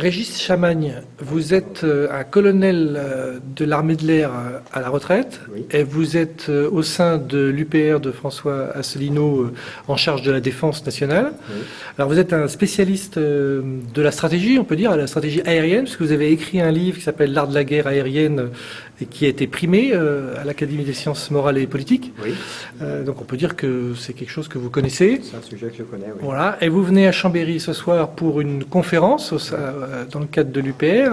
Régis Chamagne, vous êtes un colonel de l'armée de l'air à la retraite, Oui. et vous êtes au sein de l'UPR de François Asselineau en charge de la défense nationale. Oui. Alors vous êtes un spécialiste de la stratégie, on peut dire, la stratégie aérienne, parce que vous avez écrit un livre qui s'appelle L'art de la guerre aérienne et qui a été primé à l'Académie des sciences morales et politiques. Oui, Donc on peut dire que c'est quelque chose que vous connaissez. c'est un sujet que je connais, oui. Voilà, et vous venez à Chambéry ce soir pour une conférence dans le cadre de l'UPR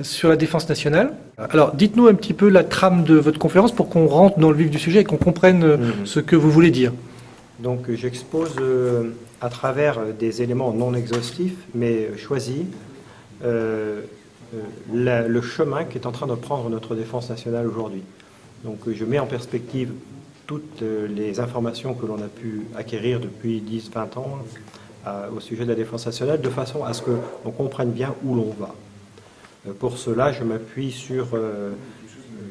sur la défense nationale. Alors dites-nous un petit peu la trame de votre conférence pour qu'on rentre dans le vif du sujet et qu'on comprenne ce que vous voulez dire. Donc j'expose à travers des éléments non exhaustifs, mais choisis, le chemin qu'est en train de prendre notre défense nationale aujourd'hui. Donc je mets en perspective toutes les informations que l'on a pu acquérir depuis 10-20 ans au sujet de la défense nationale, de façon à ce que l'on comprenne bien où l'on va. Pour cela, je m'appuie sur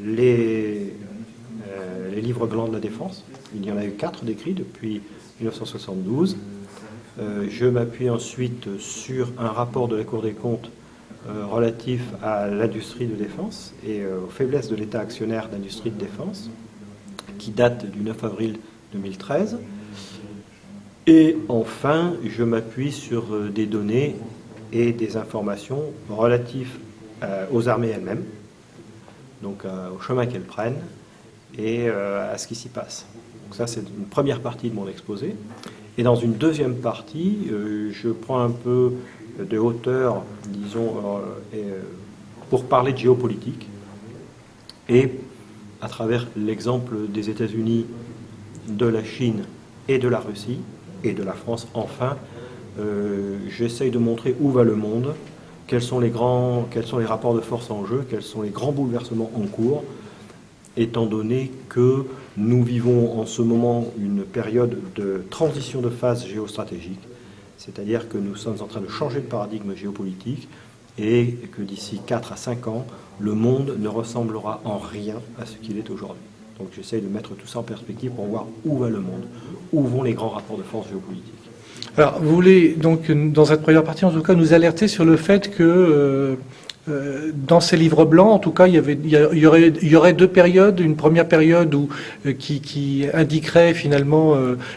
les livres blancs de la défense. Il y en a eu 4 décrits depuis 1972. Je m'appuie ensuite sur un rapport de la Cour des comptes relatif à l'industrie de défense et aux faiblesses de l'État actionnaire d'industrie de défense, qui date du 9 avril 2013. Et enfin, je m'appuie sur des données et des informations relatives aux armées elles-mêmes, donc au chemin qu'elles prennent et à ce qui s'y passe. Donc ça, c'est une première partie de mon exposé. Et dans une deuxième partie, je prends un peu de hauteur, disons, pour parler de géopolitique et à travers l'exemple des États-Unis, de la Chine et de la Russie, et de la France, enfin, j'essaye de montrer où va le monde, quels sont les rapports de force en jeu, quels sont les grands bouleversements en cours, étant donné que nous vivons en ce moment une période de transition de phase géostratégique, c'est-à-dire que nous sommes en train de changer de paradigme géopolitique et que d'ici 4 à 5 ans, le monde ne ressemblera en rien à ce qu'il est aujourd'hui. Donc j'essaye de mettre tout ça en perspective pour voir où va le monde, où vont les grands rapports de force géopolitiques. Alors vous voulez donc, dans cette première partie en tout cas, nous alerter sur le fait que dans ces livres blancs, en tout cas, il y aurait 2 périodes. Une première période qui indiquerait finalement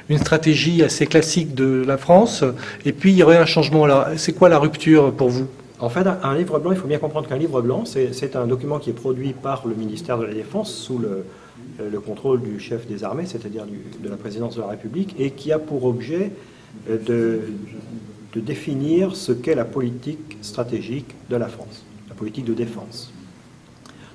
une stratégie assez classique de la France, et puis il y aurait un changement. Alors, c'est quoi la rupture pour vous ? En fait, un livre blanc, il faut bien comprendre qu'un livre blanc, c'est un document qui est produit par le ministère de la Défense sous le contrôle du chef des armées, c'est-à-dire de la présidence de la République, et qui a pour objet de définir ce qu'est la politique stratégique de la France, la politique de défense.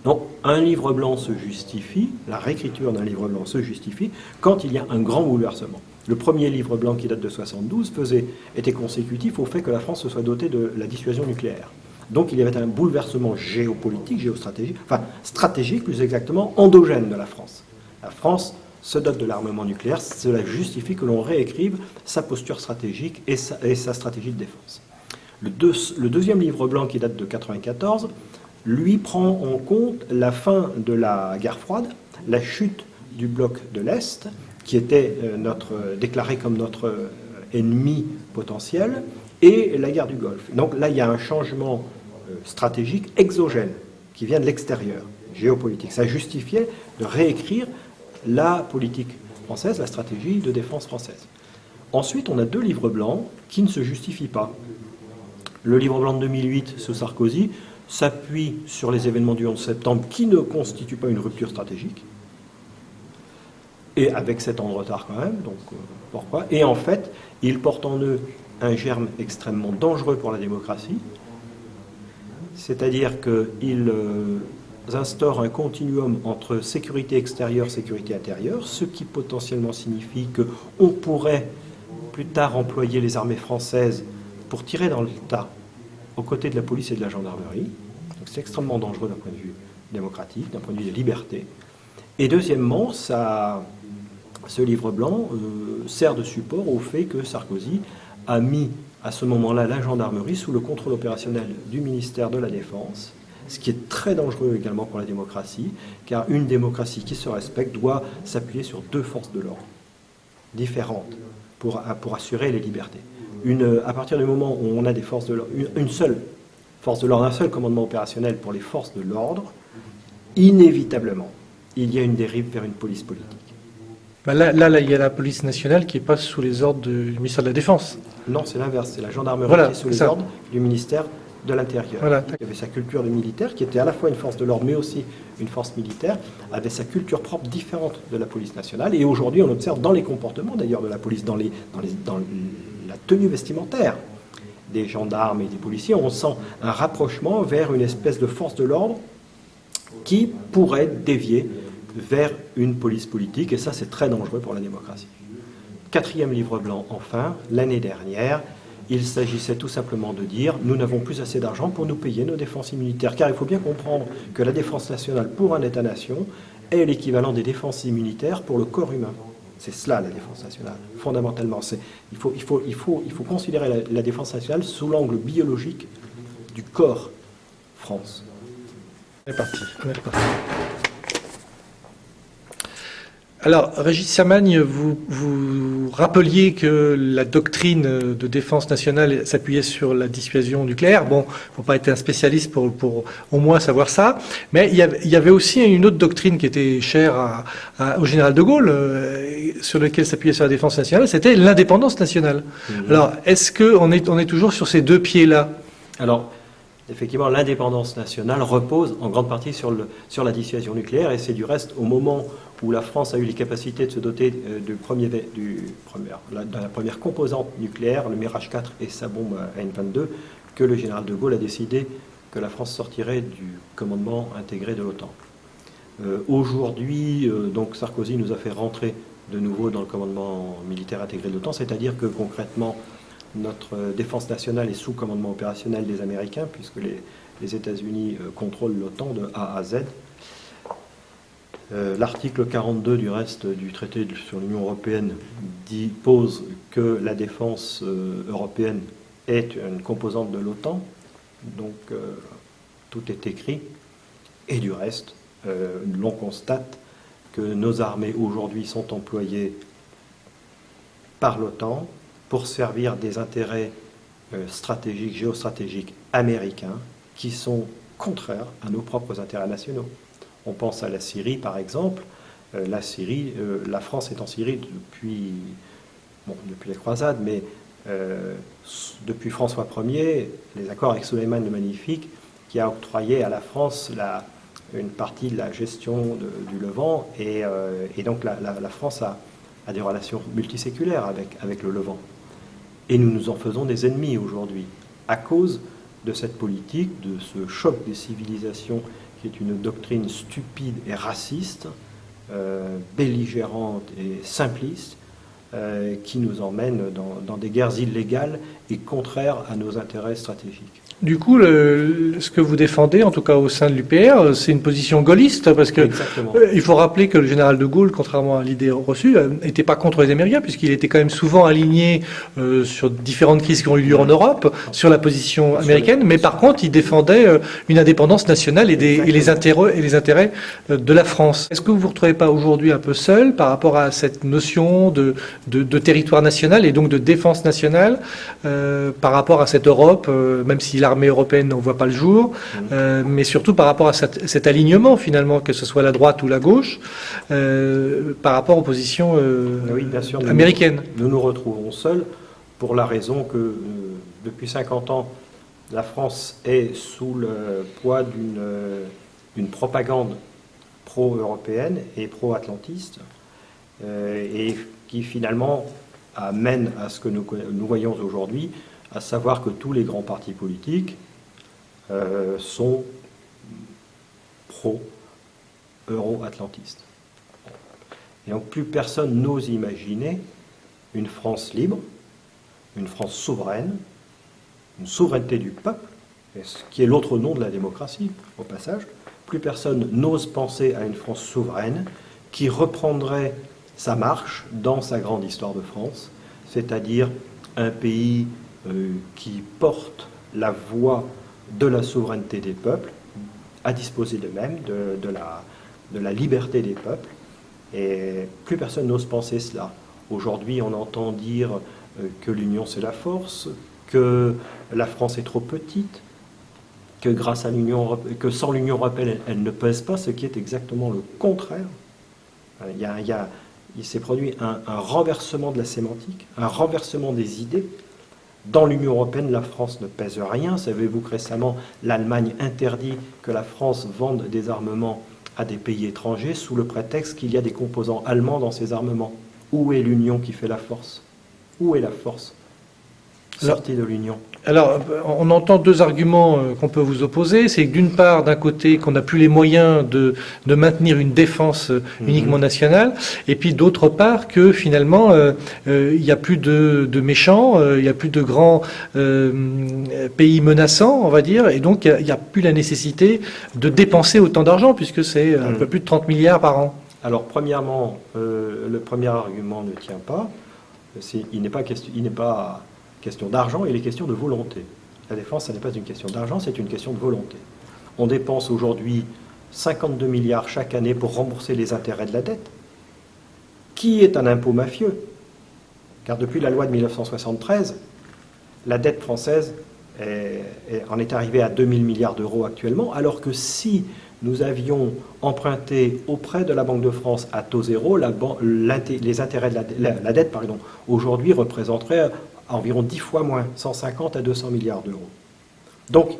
Donc, un livre blanc se justifie, la réécriture d'un livre blanc se justifie quand il y a un grand bouleversement. Le premier livre blanc qui date de 1972 était consécutif au fait que la France se soit dotée de la dissuasion nucléaire. Donc il y avait un bouleversement géopolitique, géostratégique, enfin stratégique plus exactement, endogène de la France. La France se dote de l'armement nucléaire, cela justifie que l'on réécrive sa posture stratégique et sa stratégie de défense. Le deuxième livre blanc qui date de 1994, lui prend en compte la fin de la guerre froide, la chute du bloc de l'Est, qui était déclaré comme notre ennemi potentiel, et la guerre du Golfe. Donc là, il y a un changement stratégique exogène qui vient de l'extérieur, géopolitique. Ça justifiait de réécrire la politique française, la stratégie de défense française. Ensuite, on a 2 livres blancs qui ne se justifient pas. Le livre blanc de 2008 sous Sarkozy s'appuie sur les événements du 11 septembre qui ne constituent pas une rupture stratégique, et avec 7 ans de retard quand même, donc pourquoi ? Et en fait, il porte en eux un germe extrêmement dangereux pour la démocratie, c'est-à-dire qu'ils instaurent un continuum entre sécurité extérieure, sécurité intérieure, ce qui potentiellement signifie qu'on pourrait plus tard employer les armées françaises pour tirer dans le tas aux côtés de la police et de la gendarmerie. Donc c'est extrêmement dangereux d'un point de vue démocratique, d'un point de vue de liberté. Et deuxièmement, ce livre blanc sert de support au fait que Sarkozy a mis à ce moment-là la gendarmerie sous le contrôle opérationnel du ministère de la Défense, ce qui est très dangereux également pour la démocratie, car une démocratie qui se respecte doit s'appuyer sur 2 forces de l'ordre différentes pour assurer les libertés. À partir du moment où on a des forces de l'ordre, une seule force de l'ordre, un seul commandement opérationnel pour les forces de l'ordre, inévitablement, il y a une dérive vers une police politique. Ben là, il y a la police nationale qui n'est pas sous les ordres du ministère de la Défense. Non, c'est l'inverse, c'est la gendarmerie Voilà, qui est sous les ça. ordres du ministère de l'Intérieur. Voilà. Il avait sa culture de militaire, qui était à la fois une force de l'ordre, mais aussi une force militaire, avait sa culture propre différente de la police nationale. Et aujourd'hui, on observe dans les comportements, d'ailleurs, de la police, dans la tenue vestimentaire des gendarmes et des policiers, on sent un rapprochement vers une espèce de force de l'ordre qui pourrait dévier vers une police politique, et ça, c'est très dangereux pour la démocratie. 4e livre blanc, enfin, l'année dernière, il s'agissait tout simplement de dire « nous n'avons plus assez d'argent pour nous payer nos défenses immunitaires ». Car il faut bien comprendre que la défense nationale pour un État-nation est l'équivalent des défenses immunitaires pour le corps humain. C'est cela la défense nationale, fondamentalement. Il faut considérer la défense nationale sous l'angle biologique du corps France. On est parti. Alors, Régis Samagne, vous rappeliez que la doctrine de défense nationale s'appuyait sur la dissuasion nucléaire. Bon, il ne faut pas être un spécialiste pour au moins savoir ça. Mais il y avait aussi une autre doctrine qui était chère au général de Gaulle, sur laquelle s'appuyait sur la défense nationale, c'était l'indépendance nationale. Alors, est-ce qu'on est toujours sur ces deux pieds-là? Alors, effectivement, l'indépendance nationale repose en grande partie sur la dissuasion nucléaire, et c'est du reste au moment où la France a eu les capacités de se doter de la première composante nucléaire, le Mirage 4 et sa bombe AN-22, que le général de Gaulle a décidé que la France sortirait du commandement intégré de l'OTAN. Aujourd'hui, donc Sarkozy nous a fait rentrer de nouveau dans le commandement militaire intégré de l'OTAN, c'est-à-dire que concrètement, notre défense nationale est sous commandement opérationnel des Américains, puisque les États-Unis contrôlent l'OTAN de A à Z. L'article 42 du reste du traité sur l'Union européenne pose que la défense européenne est une composante de l'OTAN, donc tout est écrit. Et du reste, l'on constate que nos armées aujourd'hui sont employées par l'OTAN pour servir des intérêts stratégiques, géostratégiques américains qui sont contraires à nos propres intérêts nationaux. On pense à la Syrie, par exemple. La France est en Syrie depuis les croisades, mais depuis François Ier, les accords avec Suleiman le Magnifique, qui a octroyé à la France une partie de la gestion du Levant, et donc la France a des relations multiséculaires avec le Levant. Et nous nous en faisons des ennemis aujourd'hui, à cause de cette politique, de ce choc des civilisations, qui est une doctrine stupide et raciste, belligérante et simpliste, qui nous emmène dans des guerres illégales et contraires à nos intérêts stratégiques. Du coup, ce que vous défendez, en tout cas au sein de l'UPR, c'est une position gaulliste, parce que il faut rappeler que le général de Gaulle, contrairement à l'idée reçue, n'était pas contre les Américains, puisqu'il était quand même souvent aligné sur différentes crises qui ont eu lieu en Europe, sur la position américaine, mais par contre, il défendait une indépendance nationale et les intérêts de la France. Est-ce que vous vous retrouvez pas aujourd'hui un peu seul par rapport à cette notion de territoire national et donc de défense nationale par rapport à cette Europe, même si l'armée européenne n'en voit pas le jour, mais surtout par rapport à cet alignement finalement, que ce soit la droite ou la gauche, par rapport aux positions oui, bien sûr, américaines. Nous nous retrouvons seuls pour la raison que depuis 50 ans, la France est sous le poids d'une propagande pro-européenne et pro-atlantiste, et qui finalement amène à ce que nous voyons aujourd'hui, à savoir que tous les grands partis politiques sont pro-euro-atlantistes. Et donc plus personne n'ose imaginer une France libre, une France souveraine, une souveraineté du peuple, ce qui est l'autre nom de la démocratie, au passage. Plus personne n'ose penser à une France souveraine qui reprendrait sa marche dans sa grande histoire de France, c'est-à-dire un pays qui porte la voix de la souveraineté des peuples, à disposer d'eux-mêmes, de la liberté des peuples. Et plus personne n'ose penser cela. Aujourd'hui, on entend dire que l'union c'est la force, que la France est trop petite. que grâce à l'Union européenne, que sans l'Union européenne, elle ne pèse pas, ce qui est exactement le contraire. Il s'est produit un renversement de la sémantique, un renversement des idées. Dans l'Union européenne, la France ne pèse rien. Savez-vous que récemment, l'Allemagne interdit que la France vende des armements à des pays étrangers sous le prétexte qu'il y a des composants allemands dans ces armements? Où est l'union qui fait la force? Où est la force sortie de l'union? Alors, on entend deux arguments qu'on peut vous opposer. C'est que d'une part, d'un côté, qu'on n'a plus les moyens de maintenir une défense uniquement nationale, et puis d'autre part, que finalement, il n'y a plus de méchants, il n'y a plus de grands pays menaçants, on va dire, et donc il n'y a plus la nécessité de dépenser autant d'argent, puisque c'est un peu plus de 30 milliards par an. Alors, premièrement, le premier argument ne tient pas. Il n'est pas question d'argent, il est question de volonté. La défense, ce n'est pas une question d'argent, c'est une question de volonté. On dépense aujourd'hui 52 milliards chaque année pour rembourser les intérêts de la dette, qui est un impôt mafieux. Car depuis la loi de 1973, la dette française en est arrivée à 2000 milliards d'euros actuellement, alors que si nous avions emprunté auprès de la Banque de France à taux zéro, les intérêts de la dette, aujourd'hui représenteraient environ 10 fois moins, 150 à 200 milliards d'euros. Donc,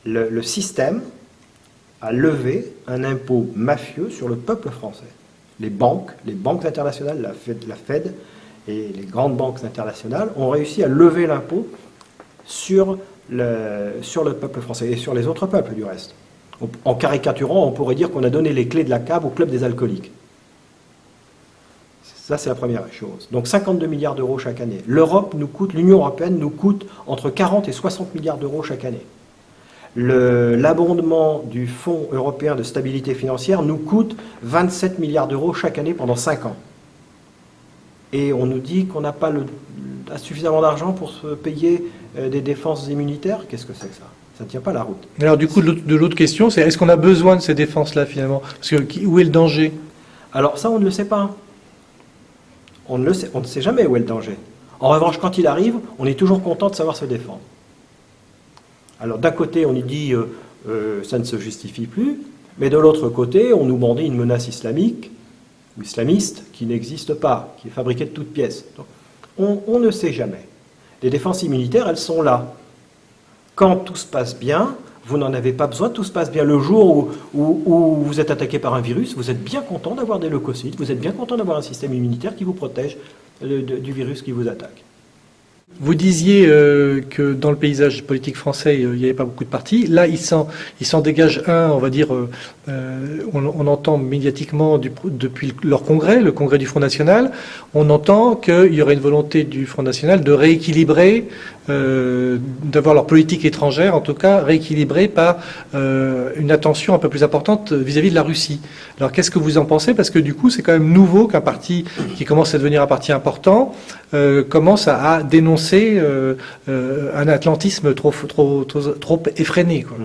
le système a levé un impôt mafieux sur le peuple français. Les banques internationales, la Fed et les grandes banques internationales ont réussi à lever l'impôt sur le peuple français et sur les autres peuples du reste. En caricaturant, on pourrait dire qu'on a donné les clés de la cave au club des alcooliques. Ça, c'est la première chose. Donc 52 milliards d'euros chaque année. L'Union européenne nous coûte entre 40 et 60 milliards d'euros chaque année. L'abondement du Fonds européen de stabilité financière nous coûte 27 milliards d'euros chaque année pendant 5 ans. Et on nous dit qu'on n'a pas suffisamment d'argent pour se payer des défenses immunitaires. Qu'est-ce que c'est que ça? Ça ne tient pas la route. Alors du coup, de l'autre question, c'est est-ce qu'on a besoin de ces défenses-là finalement? Parce que où est le danger? Alors ça, on ne le sait pas. On ne sait jamais où est le danger. En revanche, quand il arrive, on est toujours content de savoir se défendre. Alors d'un côté, on nous dit ça ne se justifie plus, mais de l'autre côté, on nous bandit une menace islamique ou islamiste qui n'existe pas, qui est fabriquée de toutes pièces. Donc, on ne sait jamais. Les défenses immunitaires, elles sont là. Quand tout se passe bien, vous n'en avez pas besoin, tout se passe bien. Le jour où vous êtes attaqué par un virus, vous êtes bien content d'avoir des leucocytes, vous êtes bien content d'avoir un système immunitaire qui vous protège du virus qui vous attaque. Vous disiez que dans le paysage politique français, il n'y avait pas beaucoup de partis. Là, il s'en dégage un, on va dire, on entend médiatiquement depuis leur congrès, le congrès du Front National, on entend qu'il y aurait une volonté du Front National de rééquilibrer, d'avoir leur politique étrangère, en tout cas rééquilibrée par une attention un peu plus importante vis-à-vis de la Russie. Alors qu'est-ce que vous en pensez? Parce que du coup, c'est quand même nouveau qu'un parti qui commence à devenir un parti important commence à dénoncer un atlantisme trop effréné, quoi.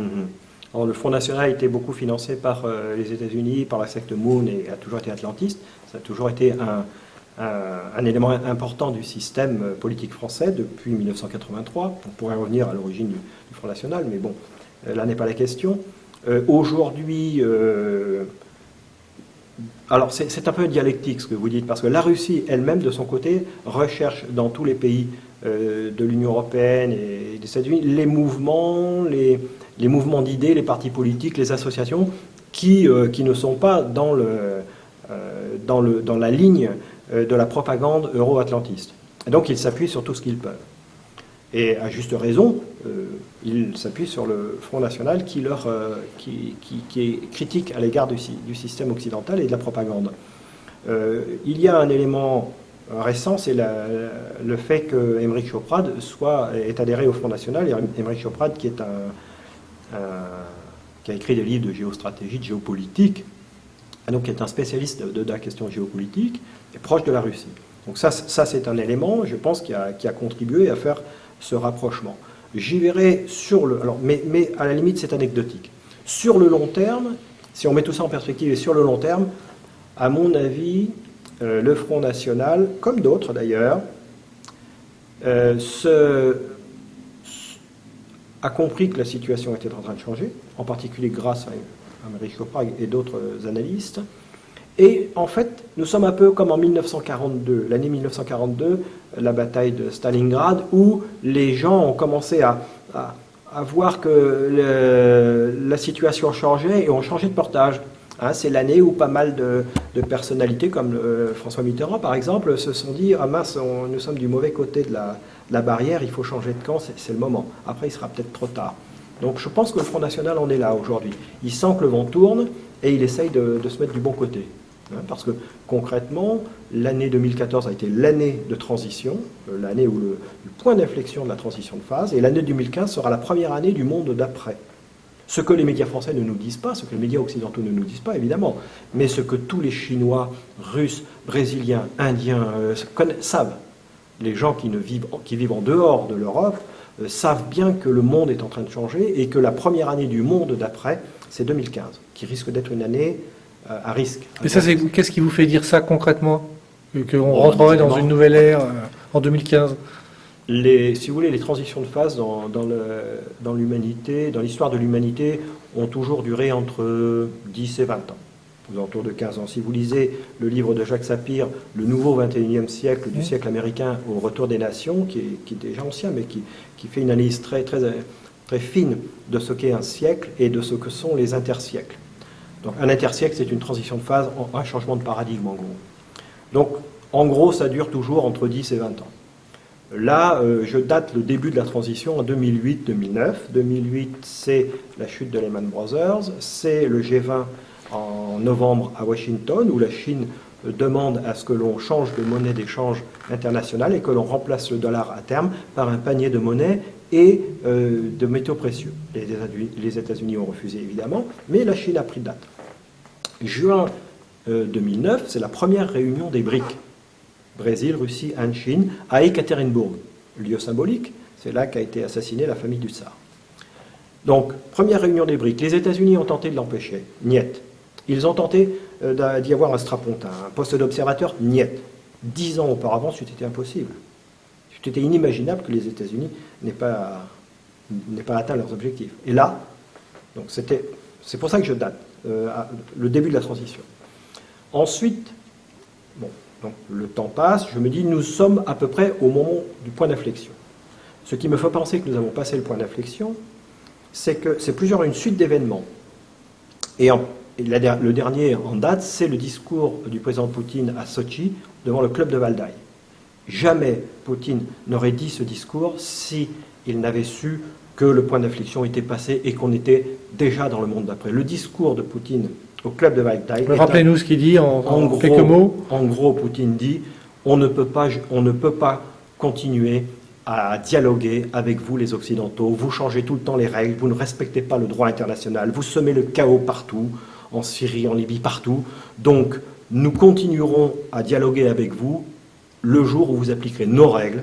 Alors, le Front National a été beaucoup financé par les États-Unis, par la secte Moon, et a toujours été atlantiste. Ça a toujours été un élément important du système politique français depuis 1983. On pourrait revenir à l'origine du Front National, mais bon, là n'est pas la question. Aujourd'hui, alors c'est un peu dialectique ce que vous dites, parce que la Russie elle-même, de son côté, recherche dans tous les pays de l'Union européenne et des États-Unis les mouvements d'idées, les partis politiques, les associations qui ne sont pas dans la ligne de la propagande euro-atlantiste. Et donc ils s'appuient sur tout ce qu'ils peuvent. Et à juste raison, ils s'appuient sur le Front National qui est critique à l'égard du système occidental et de la propagande. Il y a un élément récent, c'est le fait que Aymeric Choprad est adhéré au Front National. Et Aymeric Choprad, qui a écrit des livres de géostratégie, de géopolitique, donc qui est un spécialiste de la question géopolitique, est proche de la Russie. Donc ça c'est un élément, je pense, qui a contribué à faire ce rapprochement. J'y verrai mais à la limite c'est anecdotique. Sur le long terme, si on met tout ça en perspective et sur le long terme, à mon avis, le Front National, comme d'autres d'ailleurs, a compris que la situation était en train de changer, en particulier grâce à Aymeric Chauprade et d'autres analystes. Et en fait, nous sommes un peu comme en 1942, l'année 1942, la bataille de Stalingrad, où les gens ont commencé à voir que la situation changeait et ont changé de portage. Hein, c'est l'année où pas mal de personnalités, comme François Mitterrand par exemple, se sont dit « Ah mince, nous sommes du mauvais côté de la barrière, il faut changer de camp, c'est le moment. Après, il sera peut-être trop tard. » Donc je pense que le Front National en est là aujourd'hui. Il sent que le vent tourne et il essaye de se mettre du bon côté. Parce que concrètement, l'année 2014 a été l'année de transition, l'année où le point d'inflexion de la transition de phase, et l'année 2015 sera la première année du monde d'après. Ce que les médias français ne nous disent pas, ce que les médias occidentaux ne nous disent pas, évidemment, mais ce que tous les Chinois, Russes, Brésiliens, Indiens savent. Les gens qui vivent en dehors de l'Europe savent bien que le monde est en train de changer et que la première année du monde d'après, c'est 2015, qui risque d'être une année à risque. Et ça, qu'est-ce qui vous fait dire ça concrètement? Qu'on rentrerait dans une nouvelle ère en 2015? Si vous voulez, les transitions de phase dans l'humanité, dans l'histoire de l'humanité, ont toujours duré entre 10 et 20 ans, aux alentours de 15 ans. Si vous lisez le livre de Jacques Sapir, Le nouveau 21e siècle, du siècle américain au retour des nations, qui est déjà ancien, mais qui fait une analyse très, très, très fine de ce qu'est un siècle et de ce que sont les intersiècles. Donc un intersiècle, c'est une transition de phase, un changement de paradigme en gros. Donc en gros, ça dure toujours entre 10 et 20 ans. Là, je date le début de la transition en 2008-2009. 2008, c'est la chute de Lehman Brothers, c'est le G20 en novembre à Washington, où la Chine demande à ce que l'on change de monnaie d'échange internationale et que l'on remplace le dollar à terme par un panier de monnaie et de métaux précieux. Les États-Unis ont refusé évidemment, mais la Chine a pris date. Juin 2009, c'est la première réunion des BRIC. Brésil, Russie, Inde, Chine, à Ekaterinbourg, lieu symbolique, c'est là qu'a été assassinée la famille du Tsar. Donc, première réunion des BRIC, les États-Unis ont tenté de l'empêcher, niet. Ils ont tenté d'y avoir un strapontin, un poste d'observateur, niet. 10 ans auparavant, c'était impossible. C'était inimaginable que les États-Unis n'aient pas atteint leurs objectifs. Et là, donc c'est pour ça que je date, le début de la transition. Ensuite, bon, donc le temps passe, je me dis, nous sommes à peu près au moment du point d'inflexion. Ce qui me fait penser que nous avons passé le point d'inflexion, c'est que c'est une suite d'événements. Et le dernier en date, c'est le discours du président Poutine à Sochi devant le club de Valdaï. Jamais Poutine n'aurait dit ce discours s'il n'avait su que le point d'inflexion était passé et qu'on était déjà dans le monde d'après. Le discours de Poutine au club de Valdaï... Rappelez-nous ce qu'il dit en quelques mots. En gros, Poutine dit « on ne peut pas continuer à dialoguer avec vous les Occidentaux, vous changez tout le temps les règles, vous ne respectez pas le droit international, vous semez le chaos partout, en Syrie, en Libye, partout. Donc, nous continuerons à dialoguer avec vous le jour où vous appliquerez nos règles,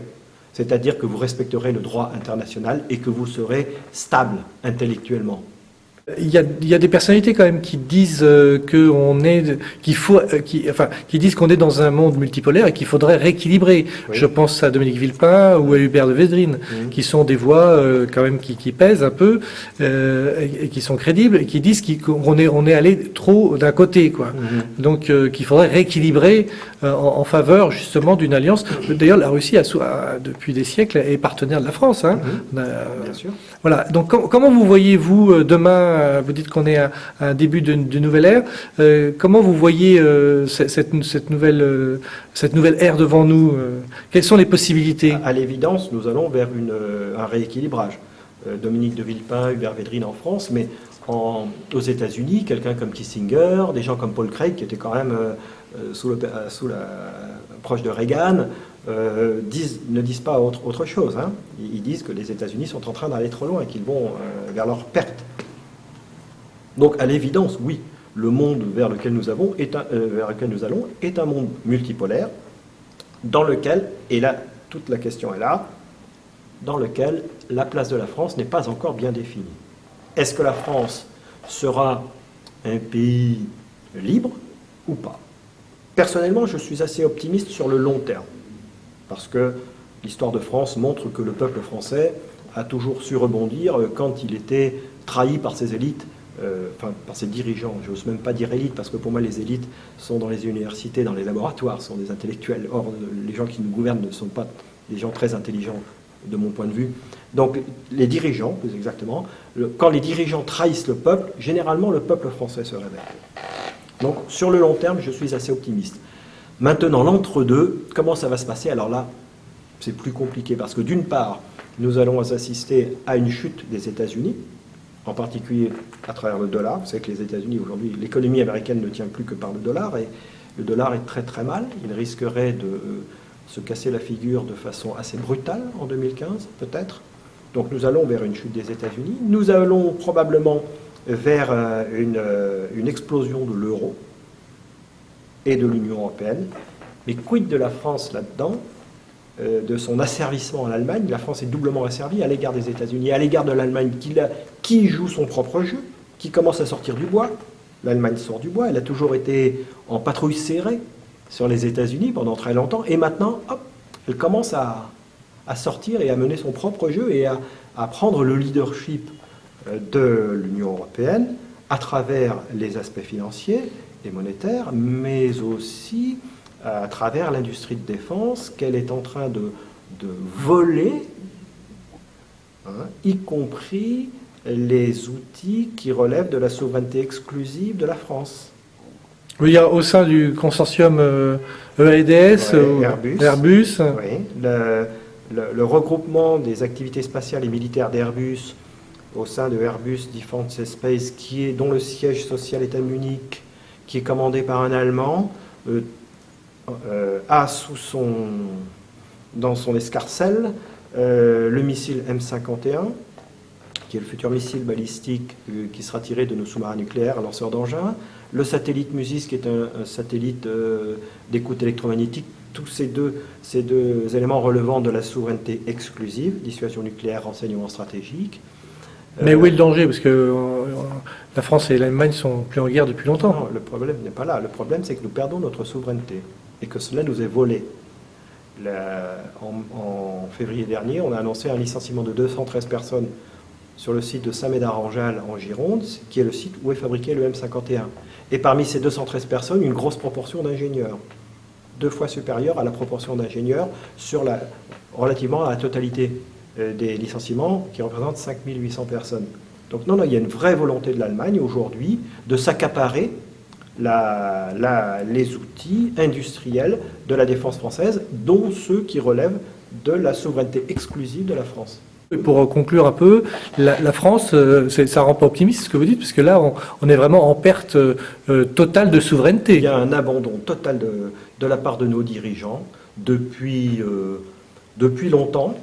c'est-à-dire que vous respecterez le droit international et que vous serez stable intellectuellement. » Il y a des personnalités quand même qui disent qui disent qu'on est dans un monde multipolaire et qu'il faudrait rééquilibrer. Oui. Je pense à Dominique Villepin ou à Hubert de Védrine, qui sont des voix quand même qui pèsent un peu et qui sont crédibles et qui disent qu'on est allé trop d'un côté, quoi. Donc qu'il faudrait rééquilibrer en faveur justement d'une alliance. D'ailleurs, la Russie depuis des siècles est partenaire de la France. Hein. Bien sûr. Voilà. Donc comment vous voyez-vous demain? Vous dites qu'on est à un début de nouvelle ère. Comment vous voyez cette nouvelle ère devant nous? Quelles sont les possibilités? À l'évidence, nous allons vers un rééquilibrage. Dominique de Villepin, Hubert Védrine en France, mais aux États-Unis, quelqu'un comme Kissinger, des gens comme Paul Craig, qui était quand même proche de Reagan, ne disent pas autre chose. Hein. Ils disent que les États-Unis sont en train d'aller trop loin et qu'ils vont vers leur perte. Donc, à l'évidence, oui, le monde vers lequel nous allons est un monde multipolaire, dans lequel, et là, toute la question est là, dans lequel la place de la France n'est pas encore bien définie. Est-ce que la France sera un pays libre ou pas? Personnellement, je suis assez optimiste sur le long terme, parce que l'histoire de France montre que le peuple français a toujours su rebondir quand il était trahi par ses élites, par ses dirigeants. Je n'ose même pas dire élites, parce que pour moi, les élites sont dans les universités, dans les laboratoires, sont des intellectuels. Or, les gens qui nous gouvernent ne sont pas des gens très intelligents, de mon point de vue. Donc, les dirigeants, plus exactement, quand les dirigeants trahissent le peuple, généralement, le peuple français se réveille. Donc, sur le long terme, je suis assez optimiste. Maintenant, l'entre-deux, comment ça va se passer? Alors là, c'est plus compliqué, parce que d'une part, nous allons assister à une chute des États-Unis, en particulier à travers le dollar. Vous savez que les États-Unis, aujourd'hui, l'économie américaine ne tient plus que par le dollar, et le dollar est très très mal. Il risquerait de se casser la figure de façon assez brutale en 2015, peut-être. Donc nous allons vers une chute des États-Unis. Nous allons probablement vers une explosion de l'euro et de l'Union européenne. Mais quid de la France là-dedans, de son asservissement à l'Allemagne? La France est doublement asservie à l'égard des États-Unis, à l'égard de l'Allemagne qui joue son propre jeu, qui commence à sortir du bois. L'Allemagne sort du bois, elle a toujours été en patrouille serrée sur les États-Unis pendant très longtemps, et maintenant, hop, elle commence à sortir et à mener son propre jeu et à prendre le leadership de l'Union européenne à travers les aspects financiers et monétaires, mais aussi à travers l'industrie de défense qu'elle est en train de voler, y compris les outils qui relèvent de la souveraineté exclusive de la France. Oui, il y a au sein du consortium EADS, Airbus. Oui, le regroupement des activités spatiales et militaires d'Airbus au sein de Airbus Defence and Space, dont le siège social est à Munich, qui est commandé par un Allemand, a dans son escarcelle le missile M51, qui est le futur missile balistique qui sera tiré de nos sous-marins nucléaires, lanceurs d'engins, le satellite MUSIS, qui est un satellite d'écoute électromagnétique, tous ces deux éléments relevant de la souveraineté exclusive, dissuasion nucléaire, renseignement stratégique. Mais où est le danger? Parce que la France et l'Allemagne sont plus en guerre depuis longtemps. Non, le problème n'est pas là. Le problème, c'est que nous perdons notre souveraineté et que cela nous est volé. En février dernier, on a annoncé un licenciement de 213 personnes sur le site de Saint-Médard-en-Jalles en Gironde, qui est le site où est fabriqué le M51. Et parmi ces 213 personnes, une grosse proportion d'ingénieurs, 2 fois supérieure à la proportion d'ingénieurs relativement à la totalité des licenciements, qui représentent 5800 personnes. Donc non, il y a une vraie volonté de l'Allemagne aujourd'hui de s'accaparer les outils industriels de la défense française, dont ceux qui relèvent de la souveraineté exclusive de la France. Pour conclure un peu, la France, ça rend pas optimiste ce que vous dites, parce que là, on est vraiment en perte totale de souveraineté. Il y a un abandon total de la part de nos dirigeants depuis longtemps,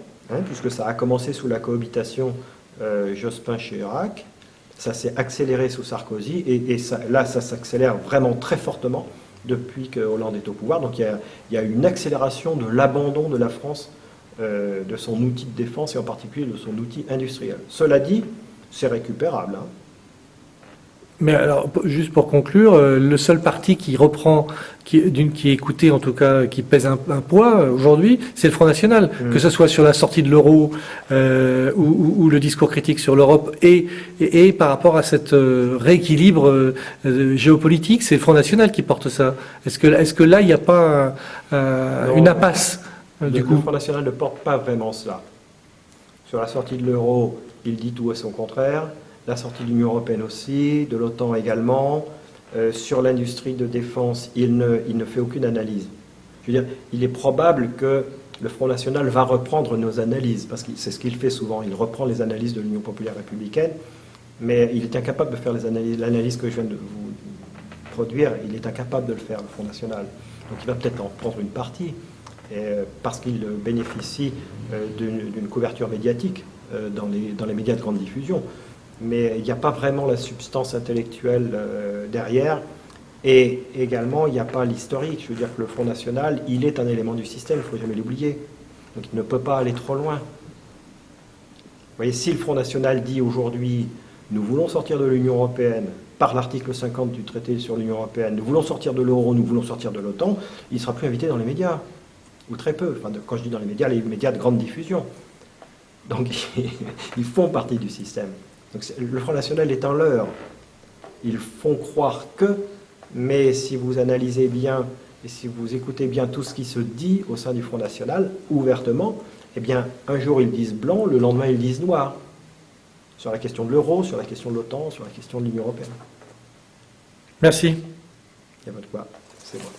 puisque ça a commencé sous la cohabitation Jospin-Chirac, ça s'est accéléré sous Sarkozy, et ça s'accélère vraiment très fortement depuis que Hollande est au pouvoir. Donc il y a une accélération de l'abandon de la France de son outil de défense et en particulier de son outil industriel. Cela dit, c'est récupérable. Mais alors, juste pour conclure, le seul parti qui reprend, qui est écouté en tout cas, qui pèse un poids aujourd'hui, c'est le Front National. Que ce soit sur la sortie de l'euro ou le discours critique sur l'Europe et par rapport à cette rééquilibre géopolitique, c'est le Front National qui porte ça. Est-ce que là, il n'y a pas une impasse? Le Front National ne porte pas vraiment cela. Sur la sortie de l'euro, il dit tout et son contraire. La sortie de l'Union européenne aussi, de l'OTAN également. Sur l'industrie de défense, il ne fait aucune analyse. Je veux dire, il est probable que le Front National va reprendre nos analyses, parce que c'est ce qu'il fait souvent. Il reprend les analyses de l'Union populaire républicaine, mais il est incapable de faire l'analyse que je viens de vous produire. Il est incapable de le faire, le Front National. Donc il va peut-être en prendre une partie, parce qu'il bénéficie d'une couverture médiatique dans les médias de grande diffusion. Mais il n'y a pas vraiment la substance intellectuelle derrière. Et également, il n'y a pas l'historique. Je veux dire que le Front National, il est un élément du système, il ne faut jamais l'oublier. Donc il ne peut pas aller trop loin. Vous voyez, si le Front National dit aujourd'hui, nous voulons sortir de l'Union européenne par l'article 50 du traité sur l'Union européenne, nous voulons sortir de l'euro, nous voulons sortir de l'OTAN, il ne sera plus invité dans les médias. Ou très peu. Enfin, quand je dis dans les médias de grande diffusion. Donc ils font partie du système. Donc le Front National est en leur. Ils font croire que, mais si vous analysez bien et si vous écoutez bien tout ce qui se dit au sein du Front National, ouvertement, eh bien, un jour ils disent blanc, le lendemain ils disent noir. Sur la question de l'euro, sur la question de l'OTAN, sur la question de l'Union européenne. Merci. Il y a pas de quoi, c'est moi.